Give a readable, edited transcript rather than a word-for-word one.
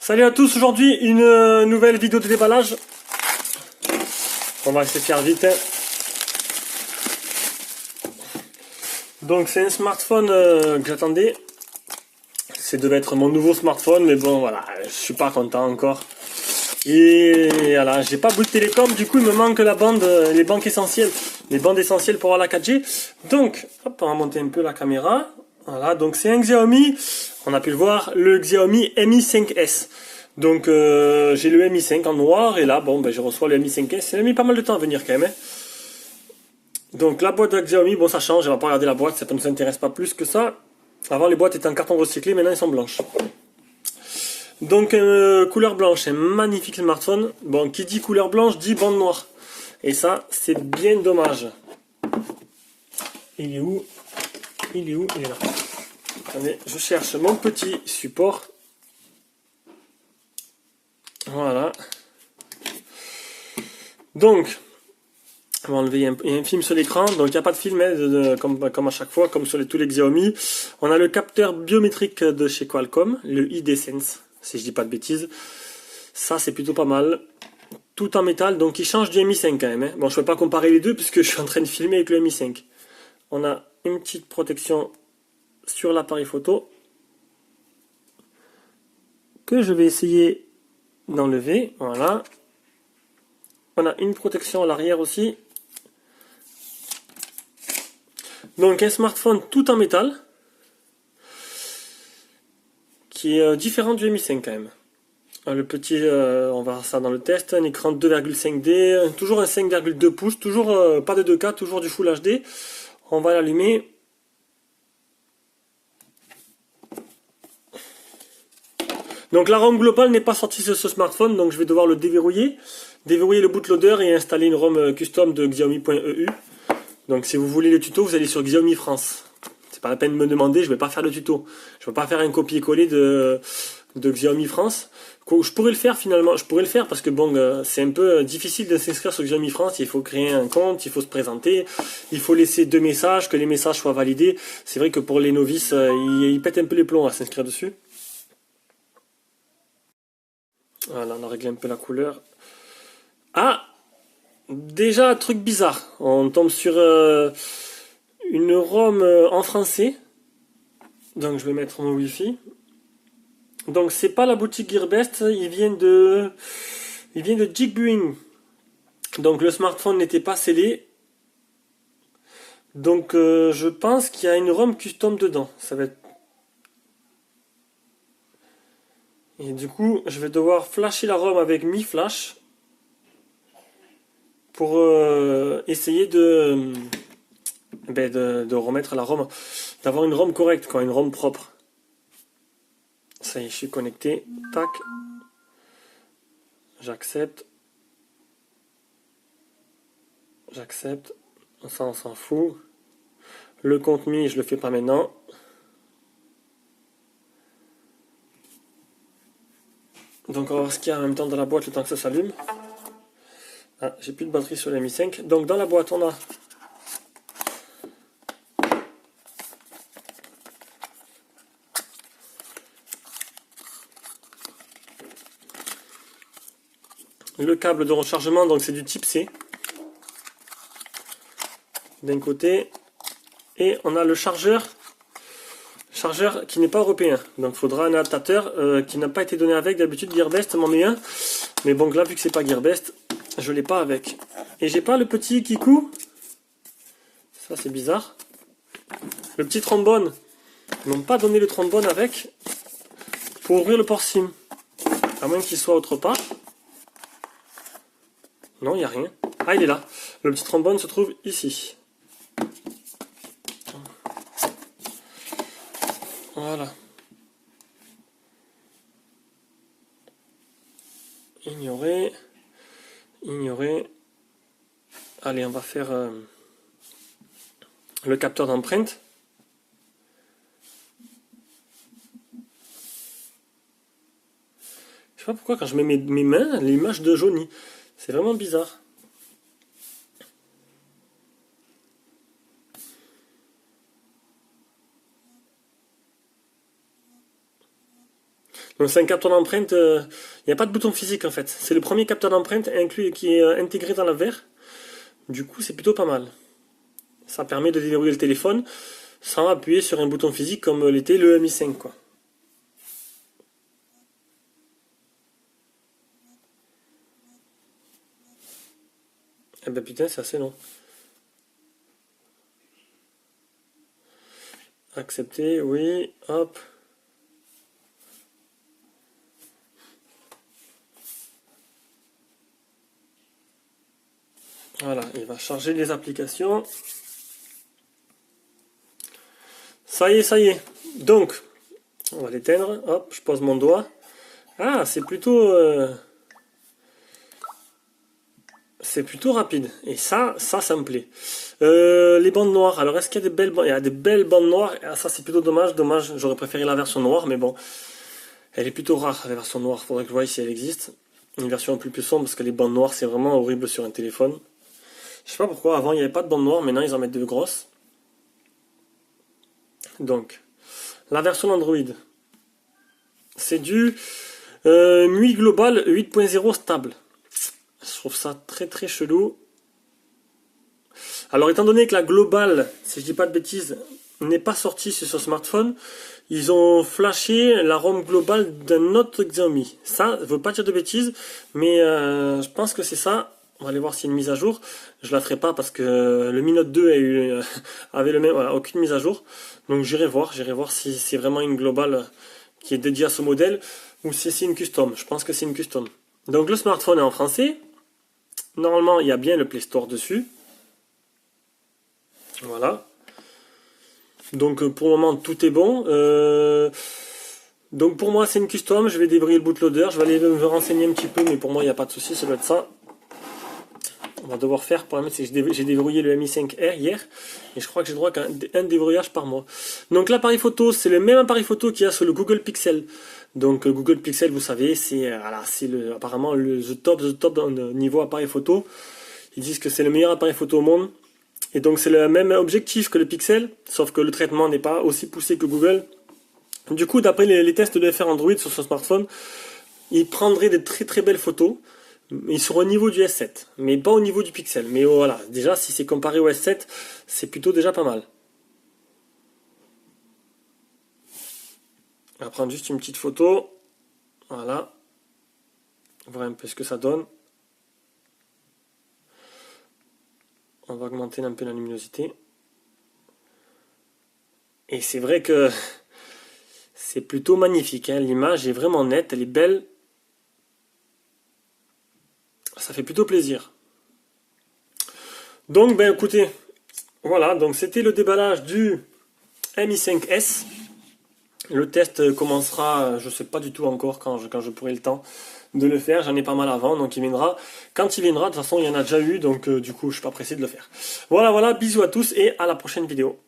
Salut à tous, aujourd'hui une nouvelle vidéo de déballage. On va essayer de faire vite. Donc c'est un smartphone que j'attendais. C'est devait être mon nouveau smartphone, mais bon voilà, je suis pas content encore. Et voilà, j'ai pas Bouygues Télécom, du coup il me manque la bande, les bandes essentielles pour avoir la 4G. Donc, hop, on va monter un peu la caméra. Voilà, donc c'est un Xiaomi, on a pu le voir, le Xiaomi Mi 5S. Donc j'ai le Mi 5 en noir et là, bon, ben, je reçois le Mi 5S. Il a mis pas mal de temps à venir quand même. Hein. Donc la boîte de Xiaomi, bon ça change, on va pas regarder la boîte, ça ne nous intéresse pas plus que ça. Avant les boîtes étaient en carton recyclé, maintenant elles sont blanches. Donc couleur blanche, un magnifique smartphone. Bon, qui dit couleur blanche dit bande noire. Et ça, c'est bien dommage. Il est où? Il est où? Il est là. Attendez, je cherche mon petit support. Voilà. Donc, on va enlever un film sur l'écran. Donc, il n'y a pas de film, hein, comme à chaque fois, comme sur tous les Xiaomi. On a le capteur biométrique de chez Qualcomm, le ID-Sense, si je dis pas de bêtises. Ça, c'est plutôt pas mal. Tout en métal, donc il change du Mi 5 quand même. Hein. Bon, je ne peux pas comparer les deux puisque je suis en train de filmer avec le Mi 5. On a une petite protection sur l'appareil photo que je vais essayer d'enlever. Voilà. On a une protection à l'arrière aussi. Donc un smartphone tout en métal qui est différent du Mi 5 quand même. Le petit, on va voir ça dans le test, un écran 2,5D, toujours un 5,2 pouces, toujours pas de 2K, toujours du Full HD. On va l'allumer. Donc la ROM globale n'est pas sortie sur ce smartphone, donc je vais devoir le déverrouiller. Déverrouiller le bootloader et installer une ROM custom de Xiaomi.eu. Donc si vous voulez le tuto, vous allez sur Xiaomi France. C'est pas la peine de me demander, je vais pas faire le tuto. Je vais pas faire un copier-coller de Xiaomi France. Je pourrais le faire finalement, je pourrais le faire parce que bon, c'est un peu difficile de s'inscrire sur Xiaomi France. Il faut créer un compte, il faut se présenter, il faut laisser 2 messages, que les messages soient validés. C'est vrai que pour les novices, ils pètent un peu les plombs à s'inscrire dessus. Voilà, on a réglé un peu la couleur. Ah! Déjà, un truc bizarre. On tombe sur une ROM en français. Donc je vais mettre mon Wi-Fi. Donc c'est pas la boutique Gearbest, il vient de Jigbuing. Donc le smartphone n'était pas scellé. Donc je pense qu'il y a une ROM custom dedans. Ça va être... Et du coup, je vais devoir flasher la ROM avec Mi Flash pour essayer de remettre la ROM, d'avoir une ROM correcte, quoi, une ROM propre. Ça y est, je suis connecté. Tac. J'accepte. J'accepte. Ça, on s'en fout. Le contenu, je le fais pas maintenant. Donc on va voir ce qu'il y a en même temps dans la boîte le temps que ça s'allume. Ah, j'ai plus de batterie sur la Mi 5. Donc dans la boîte, on a le câble de rechargement, donc c'est du type C. D'un côté. Et on a le chargeur qui n'est pas européen. Donc il faudra un adaptateur qui n'a pas été donné avec. D'habitude Gearbest m'en met un. Mais bon là vu que c'est pas Gearbest, je l'ai pas avec. Et j'ai pas le petit Kikou. Ça c'est bizarre. Le petit trombone. Ils m'ont pas donné le trombone avec pour ouvrir le port SIM. À moins qu'il soit autre part. Non, il n'y a rien. Ah, il est là. Le petit trombone se trouve ici. Voilà. Ignorer. Ignorer. Allez, on va faire le capteur d'empreinte. Je sais pas pourquoi quand je mets mes mains, l'image de jaunit. C'est vraiment bizarre. Donc c'est un capteur d'empreinte, il n'y a pas de bouton physique en fait. C'est le premier capteur d'empreinte inclus qui est intégré dans la verre. Du coup c'est plutôt pas mal. Ça permet de déverrouiller le téléphone sans appuyer sur un bouton physique comme l'était le Mi 5 quoi. Eh ben putain c'est assez long. Accepter, oui, hop. Voilà, il va charger les applications. Ça y est, ça y est. Donc, on va l'éteindre. Hop, je pose mon doigt. Ah, c'est plutôt rapide. Et ça me plaît. Les bandes noires. Alors, est-ce qu'il y a des belles bandes? Il y a des belles bandes noires. Ah, ça, c'est plutôt dommage. Dommage, j'aurais préféré la version noire, mais bon. Elle est plutôt rare, la version noire. Faudrait que je voie si elle existe. Une version un peu plus sombre, parce que les bandes noires, c'est vraiment horrible sur un téléphone. Je sais pas pourquoi, avant il n'y avait pas de bande noire, maintenant ils en mettent de grosses. Donc, la version Android, c'est du MUI Global 8.0 stable. Je trouve ça très très chelou. Alors étant donné que la Global, si je dis pas de bêtises, n'est pas sortie sur ce smartphone, ils ont flashé la ROM globale d'un autre Xiaomi. Ça ne veut pas dire de bêtises, mais je pense que c'est ça. On va aller voir s'il y a une mise à jour. Je la ferai pas parce que le Mi Note 2 avait le même, voilà, aucune mise à jour. Donc j'irai voir si c'est vraiment une globale qui est dédiée à ce modèle ou si c'est une custom. Je pense que c'est une custom. Donc le smartphone est en français. Normalement, il y a bien le Play Store dessus. Voilà. Donc pour le moment, tout est bon. Donc pour moi, c'est une custom. Je vais débrouiller le bootloader. Je vais aller me renseigner un petit peu, mais pour moi, il n'y a pas de souci. Ça doit être ça. On va devoir faire, pour la mettre, c'est que j'ai déverrouillé le Mi 5R hier, et je crois que j'ai droit qu'à un déverrouillage par mois. Donc l'appareil photo, c'est le même appareil photo qu'il y a sur le Google Pixel. Donc Google Pixel, vous savez, c'est apparemment le top niveau appareil photo. Ils disent que c'est le meilleur appareil photo au monde. Et donc c'est le même objectif que le Pixel, sauf que le traitement n'est pas aussi poussé que Google. Du coup, d'après les tests de FR Android sur ce smartphone, il prendrait de très très belles photos. Ils sont au niveau du S7, mais pas au niveau du Pixel. Mais voilà, déjà, si c'est comparé au S7, c'est plutôt déjà pas mal. On va prendre juste une petite photo. Voilà. Voir un peu ce que ça donne. On va augmenter un peu la luminosité. Et c'est vrai que c'est plutôt magnifique. Hein. L'image est vraiment nette, elle est belle. Ça fait plutôt plaisir. Donc, ben écoutez, voilà, donc c'était le déballage du Mi 5S. Le test commencera, je ne sais pas du tout encore quand je pourrai le temps de le faire. J'en ai pas mal avant, donc il viendra. Quand il viendra, de toute façon, il y en a déjà eu, donc du coup, je ne suis pas pressé de le faire. Voilà, bisous à tous et à la prochaine vidéo.